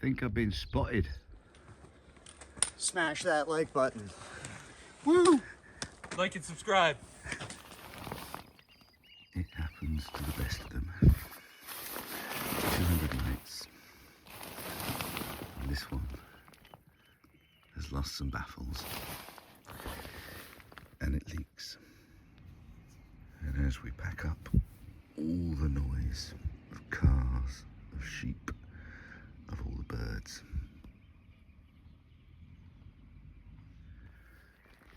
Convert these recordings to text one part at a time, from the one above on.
Think I've been spotted. Smash that like button. Woo! Like and subscribe. It happens to the best of them. 200 nights. And this one has lost some baffles. And it leaks. And as we pack up, all the noise of cars, of sheep, of all the birds.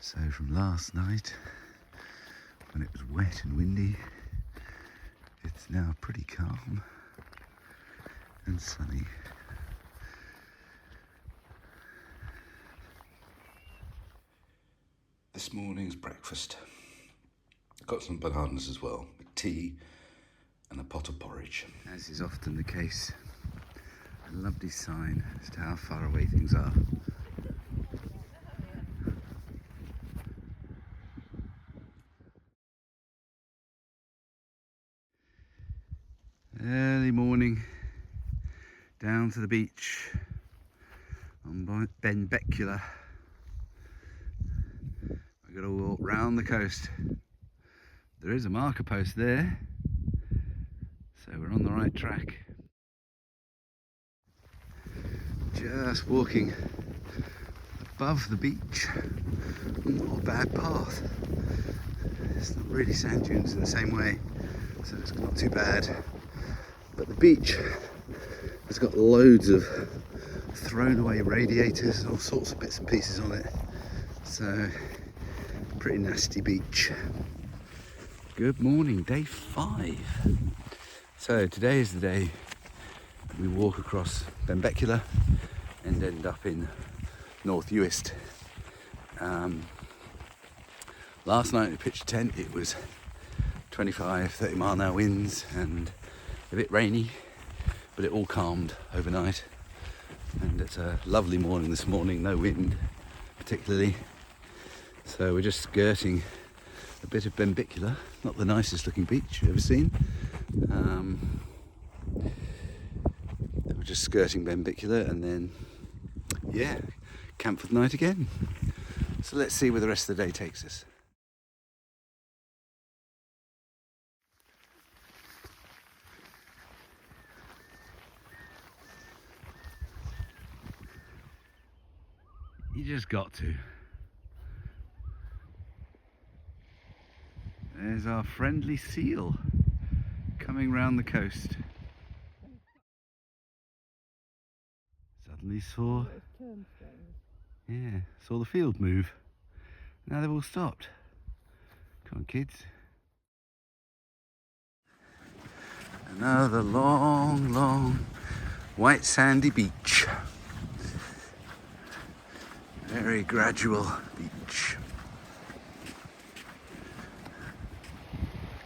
So from last night, when it was wet and windy, it's now pretty calm and sunny. This morning's breakfast. Got some bananas as well, tea and a pot of porridge. As is often the case, a lovely sign as to how far away things are. Early morning, down to the beach on Benbecula. We've got to walk round the coast. There is a marker post there, so we're on the right track. Just walking above the beach, not a bad path. It's not really sand dunes in the same way, so it's not too bad. But the beach has got loads of thrown away radiators and all sorts of bits and pieces on it. So, pretty nasty beach. Good morning, day 5. So today is the day we walk across Benbecula and end up in North Uist. Last night we pitched a tent. It was 25, 30 mile an hour winds and a bit rainy, but it all calmed overnight. And it's a lovely morning this morning, no wind particularly. So we're just skirting a bit of Benbecula, not the nicest looking beach you've ever seen. We're just skirting Benbecula and then, yeah, camp for the night again. So let's see where the rest of the day takes us. You just got to. There's our friendly seal coming round the coast. Suddenly saw the field move. Now they've all stopped. Come on, kids. Another long, long white sandy beach. Very gradual beach.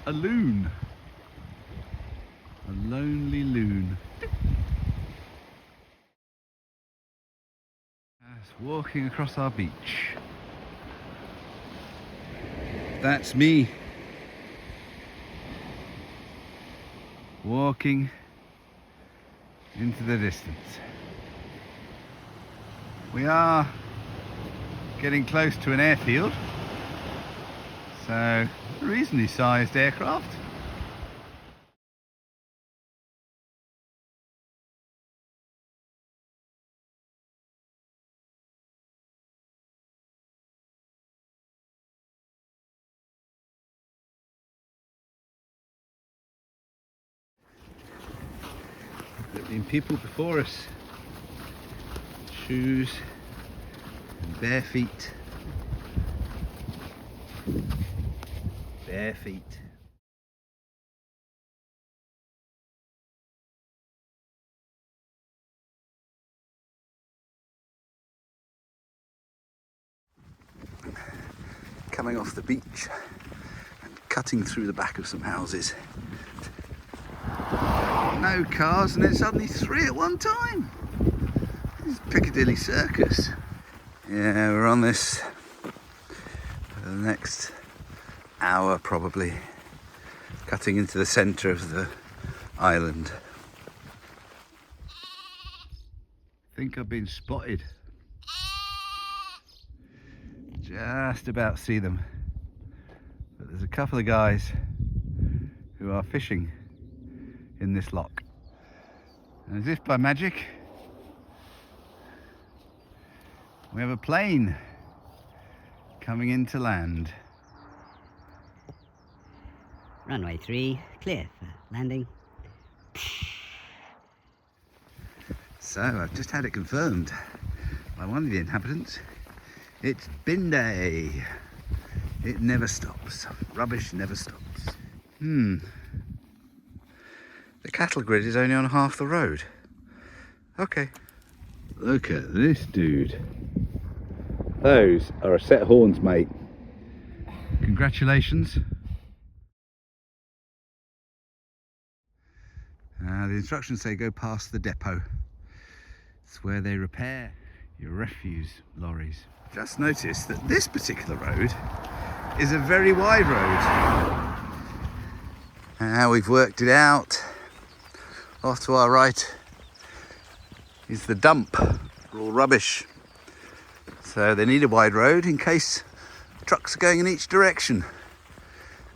A loon. A lonely loon. Just walking across our beach. That's me. Walking into the distance. We are getting close to an airfield. So, a reasonably sized aircraft. There have been people before us. Shoes and bare feet. Bare feet. Coming off the beach and cutting through the back of some houses. No cars, and then suddenly 3 at one time. This is Piccadilly Circus. Yeah, we're on this for the next hour probably, cutting into the centre of the island. think I've been spotted. Just about see them. But there's a couple of guys who are fishing in this loch. And as if by magic, we have a plane coming into land. Runway 3, clear for landing. So I've just had it confirmed by one of the inhabitants. It's bin day. It never stops. Rubbish never stops. The cattle grid is only on half the road. Okay. Look at this dude. Those are a set of horns, mate. Congratulations. The instructions say go past the depot. It's where they repair your refuse lorries. Just noticed that this particular road is a very wide road. Now we've worked it out. Off to our right is the dump for all rubbish. So they need a wide road in case trucks are going in each direction.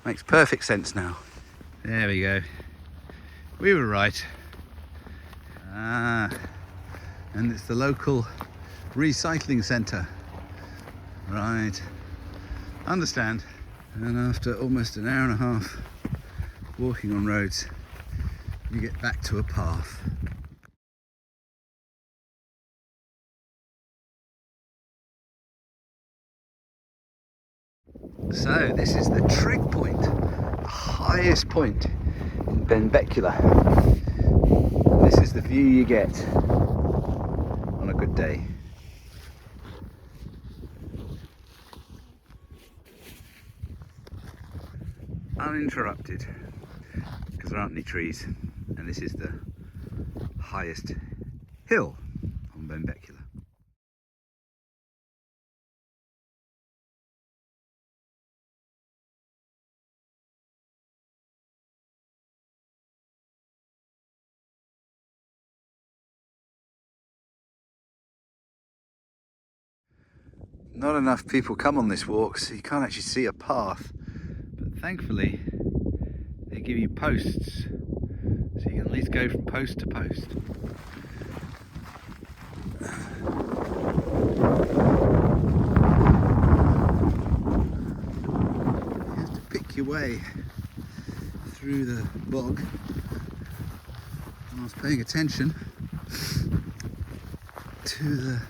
Makes perfect sense now. There we go. We were right. And it's the local recycling centre. Right. Understand. And after almost an hour and a half walking on roads, you get back to a path. So this is the trig point, the highest point in Benbecula. This is the view you get on a good day. Uninterrupted, because there aren't any trees, and this is the highest hill on Benbecula. Not enough people come on this walk, so you can't actually see a path, but thankfully they give you posts, so you can at least go from post to post. You have to pick your way through the bog. I was paying attention to the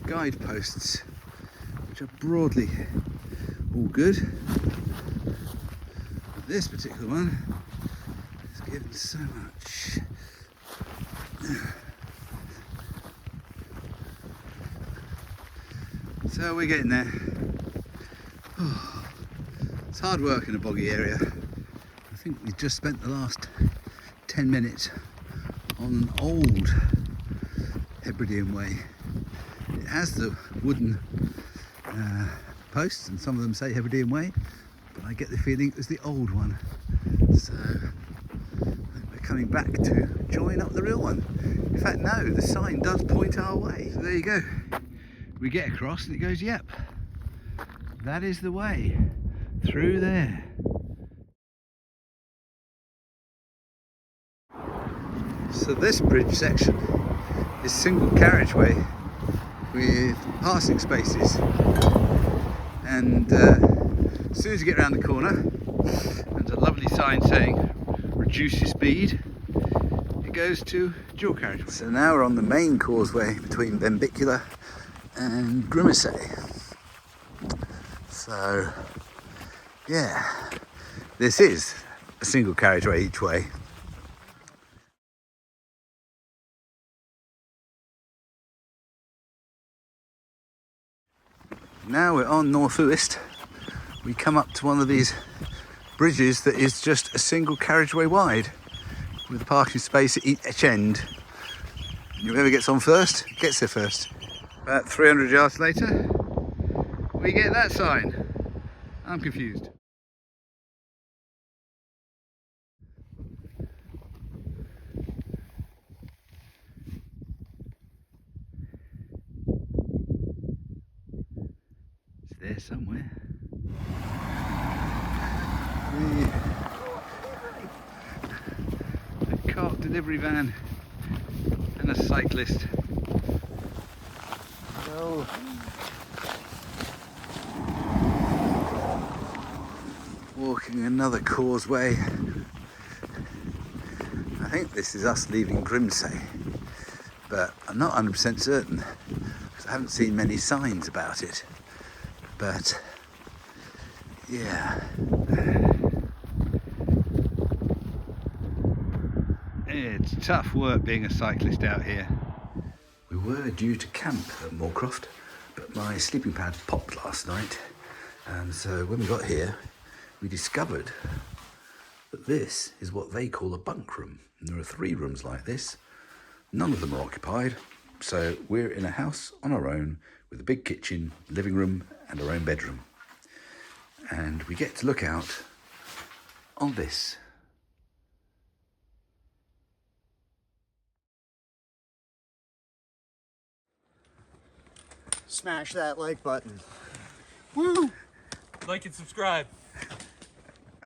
guideposts, which are broadly all good. But this particular one is given so much. So we're getting there. Oh, it's hard work in a boggy area. I think we just spent the last 10 minutes on an old Hebridean way. It has the wooden posts, and some of them say Hebridean way, but I get the feeling it was the old one. So we're coming back to join up the real one. In fact, no, the sign does point our way. So there you go. We get across and it goes, yep, that is the way through there. So this bridge section is single carriageway with passing spaces, and as soon as you get around the corner, there's a lovely sign saying reduce your speed. It goes to dual carriageway. So now we're on the main causeway between Benbecula and Uist. So yeah, this is a single carriageway each way. Now we're on North Uist. We come up to one of these bridges that is just a single carriageway wide with a parking space at each end. And whoever gets on first gets there first. About 300 yards later, we get that sign. I'm confused. somewhere. A cart delivery van and a cyclist. No. Walking another causeway. I think this is us leaving Grimsay, but I'm not 100% certain because I haven't seen many signs about it. But yeah, it's tough work being a cyclist out here. We were due to camp at Morecroft, but my sleeping pad popped last night, and so when we got here we discovered that this is what they call a bunk room. And there are 3 rooms like this. None of them are occupied, so we're in a house on our own with a big kitchen, living room and our own bedroom. And we get to look out on this. Smash that like button. Woo! Like and subscribe.